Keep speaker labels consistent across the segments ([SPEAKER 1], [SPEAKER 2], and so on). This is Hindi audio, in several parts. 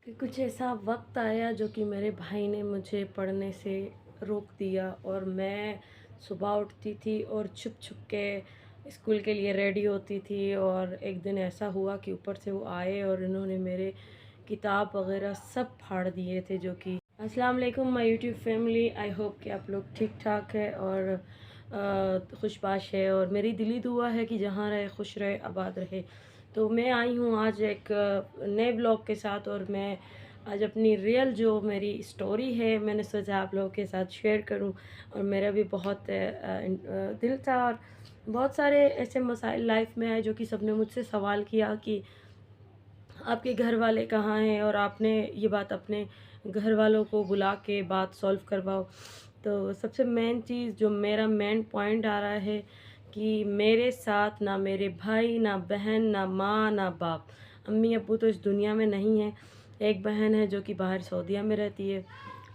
[SPEAKER 1] कि कुछ ऐसा वक्त आया जो कि मेरे भाई ने मुझे पढ़ने से रोक दिया और मैं सुबह उठती थी और छुप छुप के स्कूल के लिए रेडी होती थी। और एक दिन ऐसा हुआ कि ऊपर से वो आए और इन्होंने मेरे किताब वगैरह सब फाड़ दिए थे। जो कि अस्सलाम वालेकुम my YouTube family, I hope कि आप लोग ठीक ठाक है और खुशबाश है। और मेरी दिली दुआ है कि जहाँ रहे खुश रहे आबाद रहे। तो मैं आई हूँ आज एक नए ब्लॉग के साथ और मैं आज अपनी रियल जो मेरी स्टोरी है मैंने सोचा आप लोगों के साथ शेयर करूं। और मेरा भी बहुत दिल था और बहुत सारे ऐसे मसाइल लाइफ में आए जो कि सबने मुझसे सवाल किया कि आपके घर वाले कहाँ हैं और आपने ये बात अपने घर वालों को बुला के बात सॉल्व करवाओ। तो सबसे मेन चीज़ जो मेरा मेन पॉइंट आ रहा है कि मेरे साथ ना मेरे भाई ना बहन ना माँ ना बाप, अम्मी अब्बू तो इस दुनिया में नहीं है। एक बहन है जो कि बाहर सऊदीया में रहती है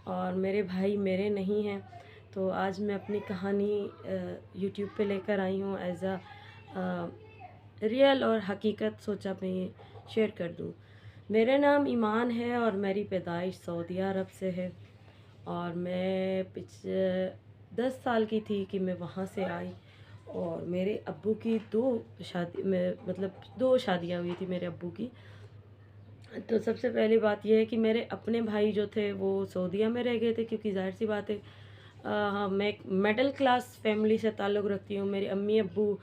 [SPEAKER 1] और मेरे भाई मेरे नहीं हैं। तो आज मैं अपनी कहानी यूट्यूब पे लेकर आई हूँ एज अ रियल और हकीकत सोचा मैं ये शेयर कर दूँ। मेरा नाम ईमान है और मेरी पैदाइश सऊदी अरब से है। और मैं 10 साल की थी कि मैं वहाँ से आई। और मेरे अब्बू की दो शादियाँ हुई थी मेरे अब्बू की। तो सबसे पहली बात यह है कि मेरे अपने भाई जो थे वो सऊदीया में रह गए थे, क्योंकि जाहिर सी बात है हाँ, मैं एक मिडिल क्लास फैमिली से ताल्लुक़ रखती हूँ। मेरे अम्मी अब्बू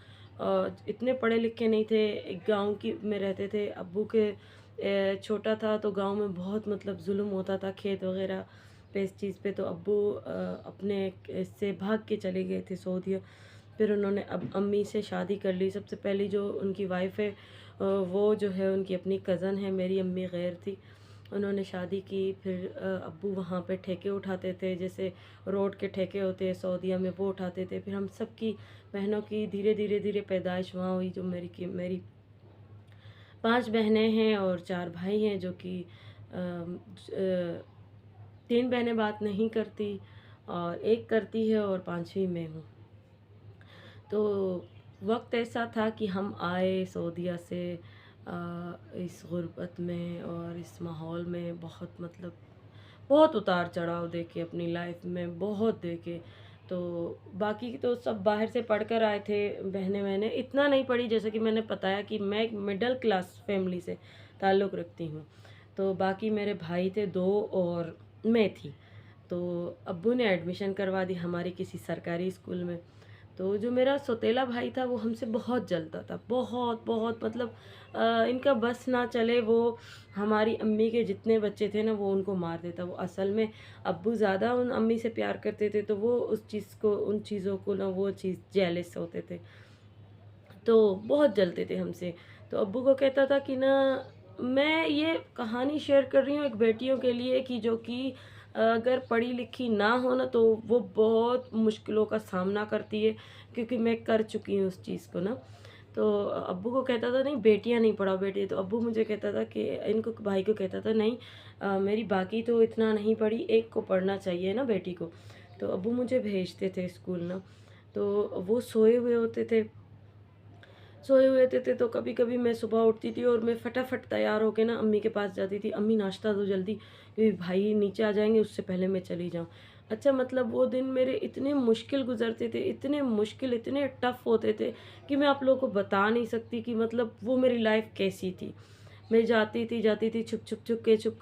[SPEAKER 1] इतने पढ़े लिखे नहीं थे, एक गांव की में रहते थे। अब्बू के छोटा था तो गांव में बहुत मतलब जुल्म होता था खेत वगैरह पे इस चीज़ पे। तो अब्बू अपने इससे भाग के चले गए थे सऊदीया। फिर उन्होंने अब अम्मी से शादी कर ली। सबसे पहली जो उनकी वाइफ़ है वो जो है उनकी अपनी कज़न है, मेरी अम्मी गैर थी। उन्होंने शादी की। फिर अब्बू वहाँ पे ठेके उठाते थे, जैसे रोड के ठेके होते हैं सऊदीया में, वो उठाते थे। फिर हम सब की बहनों की धीरे धीरे धीरे पैदाइश वहाँ हुई। जो मेरी 5 बहनें हैं और 4 भाई हैं, जो कि 3 बहनें बात नहीं करती और एक करती है और 5वीं मैं हूँ। तो वक्त ऐसा था कि हम आए सऊदीया से इस गुर्बत में और इस माहौल में बहुत मतलब बहुत उतार चढ़ाव देखे अपनी लाइफ में, बहुत देखे। तो बाकी तो सब बाहर से पढ़कर आए थे, बहनें वहनें इतना नहीं पढ़ी। जैसे कि मैंने बताया कि मैं एक मिडिल क्लास फैमिली से ताल्लुक़ रखती हूँ। तो बाकी मेरे भाई थे 2 और मैं थी। तो अब्बू ने एडमिशन करवा दी हमारी किसी सरकारी स्कूल में। तो जो मेरा सौतेला भाई था वो हमसे बहुत जलता था, बहुत बहुत मतलब इनका बस ना चले। वो हमारी अम्मी के जितने बच्चे थे ना वो उनको मार देता। वो असल में अब्बू ज़्यादा उन अम्मी से प्यार करते थे, तो वो उस चीज़ को उन चीज़ों को ना वो चीज़ जेलस होते थे, तो बहुत जलते थे हमसे। तो अब्बू को कहता था कि ना, मैं ये कहानी शेयर कर रही हूँ एक बेटियों के लिए कि जो कि अगर पढ़ी लिखी ना हो ना तो वो बहुत मुश्किलों का सामना करती है, क्योंकि मैं कर चुकी हूँ उस चीज़ को ना। तो अब्बू को कहता था नहीं बेटियां नहीं पढ़ाओ बेटी। तो अब्बू मुझे कहता था कि इनको भाई को कहता था नहीं, मेरी बाकी तो इतना नहीं पढ़ी, एक को पढ़ना चाहिए ना बेटी को। तो अब्बू मुझे भेजते थे स्कूल ना। तो वो सोए हुए थे तो कभी कभी मैं सुबह उठती थी और मैं फटाफट तैयार होके ना अम्मी के पास जाती थी, अम्मी नाश्ता दो जल्दी क्योंकि भाई नीचे आ जाएंगे, उससे पहले मैं चली जाऊँ। अच्छा मतलब वो दिन मेरे इतने मुश्किल गुजरते थे, इतने मुश्किल इतने टफ़ होते थे कि मैं आप लोगों को बता नहीं सकती कि मतलब वो मेरी लाइफ कैसी थी। मैं जाती थी छुप छुप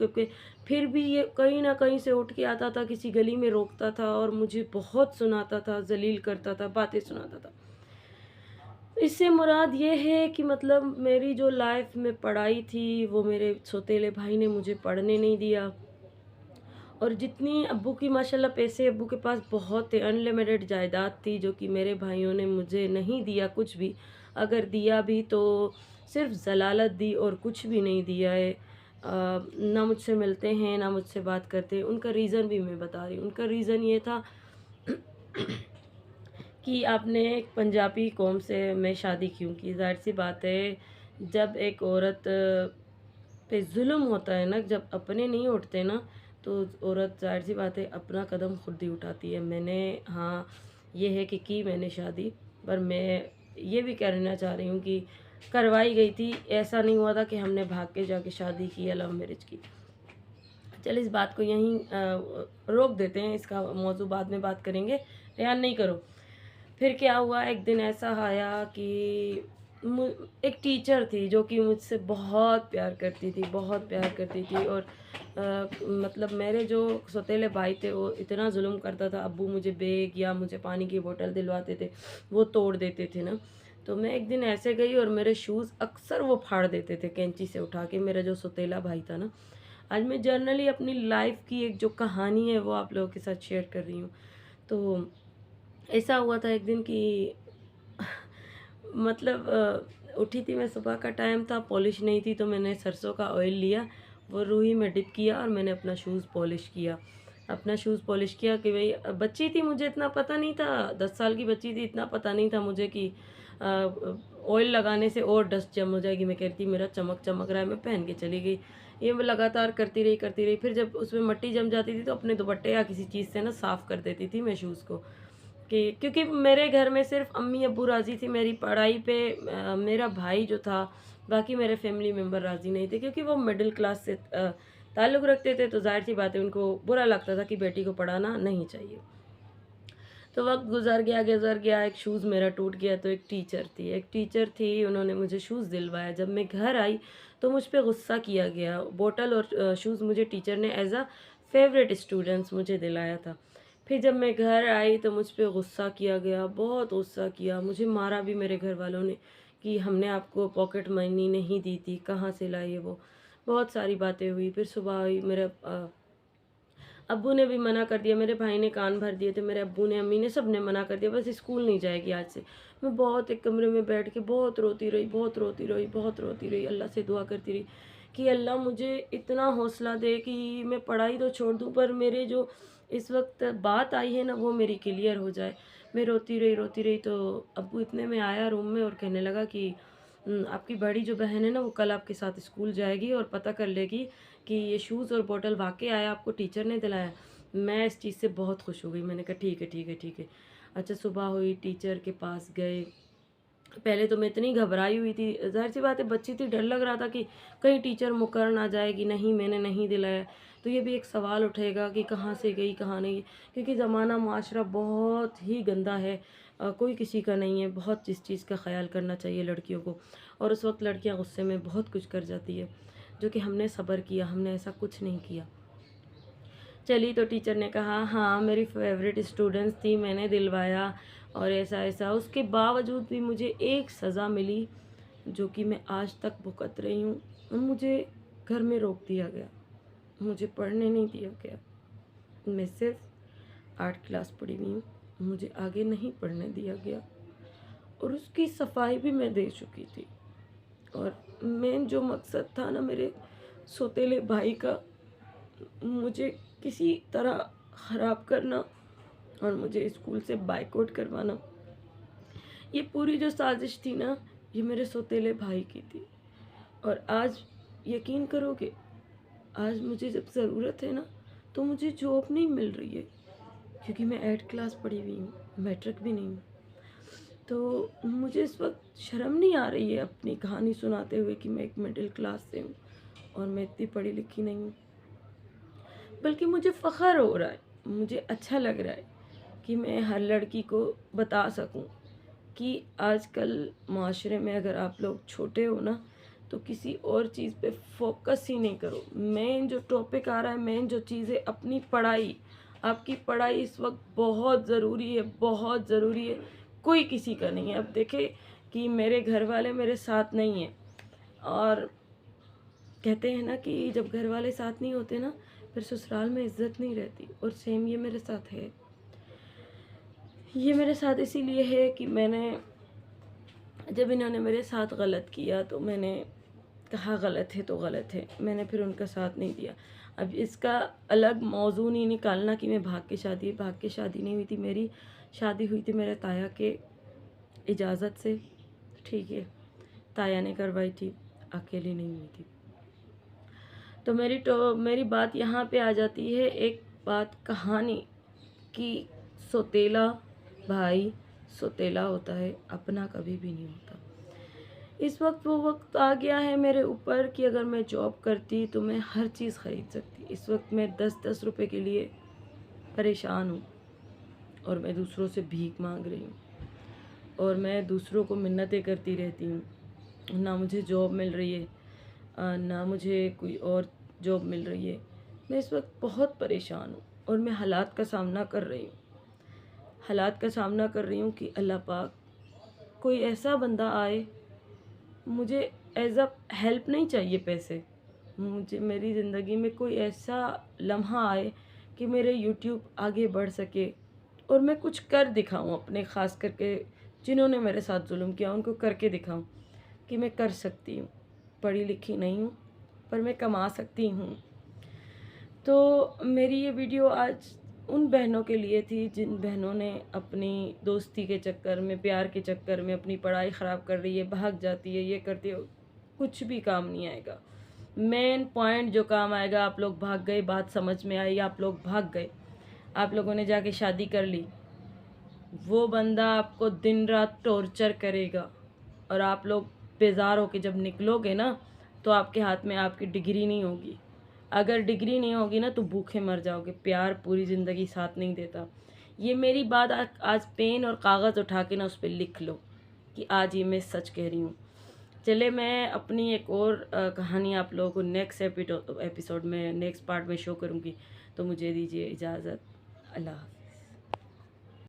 [SPEAKER 1] के, फिर भी ये कहीं ना कहीं से उठ के आता था, किसी गली में रोकता था और मुझे बहुत सुनाता था, जलील करता था, बातें सुनाता था। इससे मुराद ये है कि मतलब मेरी जो लाइफ में पढ़ाई थी वो मेरे सौतेले भाई ने मुझे पढ़ने नहीं दिया। और जितनी अब्बू की माशाल्लाह पैसे अब्बू के पास बहुत थे, अनलिमिटेड जायदाद थी, जो कि मेरे भाइयों ने मुझे नहीं दिया कुछ भी। अगर दिया भी तो सिर्फ ज़लालत दी और कुछ भी नहीं दिया है। ना मुझसे मिलते हैं ना मुझसे बात करते हैं। उनका रीज़न भी मैं बता रही हूँ। उनका रीज़न ये था कि आपने एक पंजाबी कौम से मैं शादी क्यों की। ज़ाहिर सी बात है, जब एक औरत पे ज़ुल्म होता है ना, जब अपने नहीं उठते ना, तो औरत ज़ाहिर सी बात है अपना कदम खुद ही उठाती है। मैंने हाँ, ये है कि मैंने शादी, पर मैं ये भी कहना चाह रही हूँ कि करवाई गई थी। ऐसा नहीं हुआ था कि हमने भाग के जाके शादी की या लव मैरिज की। चल इस बात को यहीं रोक देते हैं, इसका मौजू बाद में बात करेंगे। रेहान नहीं करो। फिर क्या हुआ, एक दिन ऐसा आया कि एक टीचर थी जो कि मुझसे बहुत प्यार करती थी, बहुत प्यार करती थी। और मतलब मेरे जो सौतेले भाई थे वो इतना जुल्म करता था। अब्बू मुझे बैग या मुझे पानी की बोतल दिलवाते थे, वो तोड़ देते थे ना। तो मैं एक दिन ऐसे गई और मेरे शूज़ अक्सर वो फाड़ देते थे कैंची से उठा के, मेरा जो सौतेला भाई था ना। आज मैं जर्नली अपनी लाइफ की एक जो कहानी है वो आप लोगों के साथ शेयर कर रही हूँ। तो ऐसा हुआ था एक दिन कि मतलब उठी थी मैं, सुबह का टाइम था, पॉलिश नहीं थी, तो मैंने सरसों का ऑयल लिया, वो रूही में डिप किया और मैंने अपना शूज़ पॉलिश किया। अपना शूज़ पॉलिश किया कि भाई बच्ची थी, मुझे इतना पता नहीं था, 10 साल की बच्ची थी, इतना पता नहीं था मुझे कि ऑयल लगाने से और डस्ट जम हो जाएगी। मैं कह रही थी मेरा चमक चमक रहा है, मैं पहन के चली गई। ये मैं लगातार करती रही। फिर जब उसमें मट्टी जम जाती थी तो अपने दुपट्टे या किसी चीज़ से ना साफ़ कर देती थी मैं शूज़ को, कि क्योंकि मेरे घर में सिर्फ अम्मी अब्बू राज़ी थी मेरी पढ़ाई पे। मेरा भाई जो था, बाकी मेरे फैमिली मेम्बर राज़ी नहीं थे, क्योंकि वो मिडिल क्लास से ताल्लुक़ रखते थे। तो ज़ाहिर सी बात है उनको बुरा लगता था कि बेटी को पढ़ाना नहीं चाहिए। तो वक्त गुजर गया, एक शूज़ मेरा टूट गया। तो एक टीचर थी, उन्होंने मुझे शूज़ दिलवाया। जब मैं घर आई तो मुझ पे गुस्सा किया गया। बोतल और शूज़ मुझे टीचर ने एज़ अ फेवरेट स्टूडेंट्स मुझे दिलाया था। फिर जब मैं घर आई तो मुझ पे गुस्सा किया गया, बहुत गुस्सा किया। मुझे मारा भी मेरे घर वालों ने कि हमने आपको पॉकेट मनी नहीं दी थी, कहाँ से लाई वो। बहुत सारी बातें हुई। फिर सुबह हुई, मेरे अब्बू ने भी मना कर दिया, मेरे भाई ने कान भर दिए थे, मेरे अब्बू ने, अम्मी ने, सब ने मना कर दिया, बस स्कूल नहीं जाएगी आज से। मैं बहुत एक कमरे में बैठ के बहुत रोती रही, बहुत रोती रही, बहुत रोती रही। अल्लाह से दुआ करती रही कि अल्लाह मुझे इतना हौसला दे कि मैं पढ़ाई तो छोड़ दूँ, पर मेरे जो इस वक्त बात आई है ना वो मेरी क्लियर हो जाए। मैं रोती रही। तो अब्बू इतने में आया रूम में और कहने लगा कि आपकी बड़ी जो बहन है ना वो कल आपके साथ स्कूल जाएगी और पता कर लेगी कि ये शूज़ और बॉटल वाक़ई आया, आपको टीचर ने दिलाया। मैं इस चीज़ से बहुत खुश हो गई। मैंने कहा ठीक है, ठीक है, ठीक है। अच्छा, सुबह हुई, टीचर के पास गए। पहले तो मैं इतनी घबराई हुई थी, ज़ाहिर-सी बात है बच्ची थी, डर लग रहा था कि कहीं टीचर मुकर ना जाए कि नहीं मैंने नहीं दिलाया। तो ये भी एक सवाल उठेगा कि कहाँ से गई, कहाँ नहीं। क्योंकि ज़माना माशरा बहुत ही गंदा है, कोई किसी का नहीं है। बहुत इस चीज़ का ख़्याल करना चाहिए लड़कियों को। और उस वक़्त लड़कियाँ गुस्से में बहुत कुछ कर जाती है, जो कि हमने सब्र किया, हमने ऐसा कुछ नहीं किया। चली तो टीचर ने कहा हाँ मेरी फेवरेट स्टूडेंट्स थी, मैंने दिलवाया और ऐसा-ऐसा। उसके बावजूद भी मुझे एक सज़ा मिली जो कि मैं आज तक भुगत रही हूँ। मुझे घर में रोक दिया गया, मुझे पढ़ने नहीं दिया गया। मैं सिर्फ 8 क्लास पढ़ी हुई हूँ, मुझे आगे नहीं पढ़ने दिया गया। और उसकी सफाई भी मैं दे चुकी थी। और मेन जो मकसद था ना मेरे सौतेले भाई का, मुझे किसी तरह ख़राब करना और मुझे स्कूल से बायकॉट करवाना, ये पूरी जो साजिश थी ना, ये मेरे सौतेले भाई की थी। और आज यकीन करोगे, आज मुझे जब ज़रूरत है ना, तो मुझे जॉब नहीं मिल रही है, क्योंकि मैं 8 क्लास पढ़ी हुई हूँ, मैट्रिक भी नहीं हूँ। तो मुझे इस वक़्त शर्म नहीं आ रही है अपनी कहानी सुनाते हुए कि मैं एक मिडिल क्लास से हूँ और मैं इतनी पढ़ी लिखी नहीं हूँ। बल्कि मुझे फ़ख्र हो रहा है, मुझे अच्छा लग रहा है कि मैं हर लड़की को बता सकूं कि आजकल माशरे में अगर आप लोग छोटे हो ना, तो किसी और चीज़ पे फोकस ही नहीं करो। मेन जो टॉपिक आ रहा है, मेन जो चीज़ है, अपनी पढ़ाई। आपकी पढ़ाई इस वक्त बहुत ज़रूरी है, बहुत ज़रूरी है। कोई किसी का नहीं है। अब देखे कि मेरे घर वाले मेरे साथ नहीं हैं, और कहते हैं ना कि जब घर वाले साथ नहीं होते ना, फिर ससुराल में इज्जत नहीं रहती। और सेम ये मेरे साथ है। ये मेरे साथ इसीलिए है कि मैंने, जब इन्होंने मेरे साथ गलत किया तो मैंने कहा गलत है तो गलत है, मैंने फिर उनका साथ नहीं दिया। अब इसका अलग मौजू नहीं निकालना कि मैं भाग के शादी नहीं हुई थी मेरी। शादी हुई थी मेरे ताया के इजाज़त से, ठीक है, ताया ने करवाई थी, अकेली नहीं हुई थी। तो मेरी बात यहाँ पे आ जाती है, एक बात कहानी कि सौतेला भाई सौतेला होता है, अपना कभी भी नहीं होता। इस वक्त वो वक्त आ गया है मेरे ऊपर कि अगर मैं जॉब करती तो मैं हर चीज़ ख़रीद सकती। इस वक्त मैं 10-10 रुपए के लिए परेशान हूँ और मैं दूसरों से भीख मांग रही हूँ और मैं दूसरों को मिन्नतें करती रहती हूँ। ना मुझे जॉब मिल रही है, ना मुझे कोई और जॉब मिल रही है। मैं इस वक्त बहुत परेशान हूँ और मैं हालात का सामना कर रही हूँ। हालात का सामना कर रही हूँ कि अल्लाह पाक कोई ऐसा बंदा आए, मुझे एज़ अ हेल्प नहीं चाहिए पैसे, मुझे मेरी ज़िंदगी में कोई ऐसा लम्हा आए कि मेरे यूट्यूब आगे बढ़ सके और मैं कुछ कर दिखाऊं, अपने ख़ास करके जिन्होंने मेरे साथ जुल्म किया उनको करके दिखाऊं कि मैं कर सकती हूँ। पढ़ी लिखी नहीं हूँ पर मैं कमा सकती हूँ। तो मेरी ये वीडियो आज उन बहनों के लिए थी जिन बहनों ने अपनी दोस्ती के चक्कर में, प्यार के चक्कर में अपनी पढ़ाई ख़राब कर रही है, भाग जाती है, ये करती है, कुछ भी काम नहीं आएगा। मेन पॉइंट जो काम आएगा, आप लोग भाग गए, बात समझ में आई, आप लोग भाग गए, आप लोगों ने जाके शादी कर ली, वो बंदा आपको दिन रात टॉर्चर करेगा और आप लोग बेजार होके जब निकलोगे ना तो आपके हाथ में आपकी डिग्री नहीं होगी। अगर डिग्री नहीं होगी ना तो भूखे मर जाओगे। प्यार पूरी ज़िंदगी साथ नहीं देता। ये मेरी बात आज पेन और कागज़ उठा के ना उस पर लिख लो कि आज ये मैं सच कह रही हूँ। चले, मैं अपनी एक और कहानी आप लोगों को नेक्स्ट एपिसोड में, नेक्स्ट पार्ट में शो करूँगी। तो मुझे दीजिए इजाज़त। अल्लाह हाफ़िज़।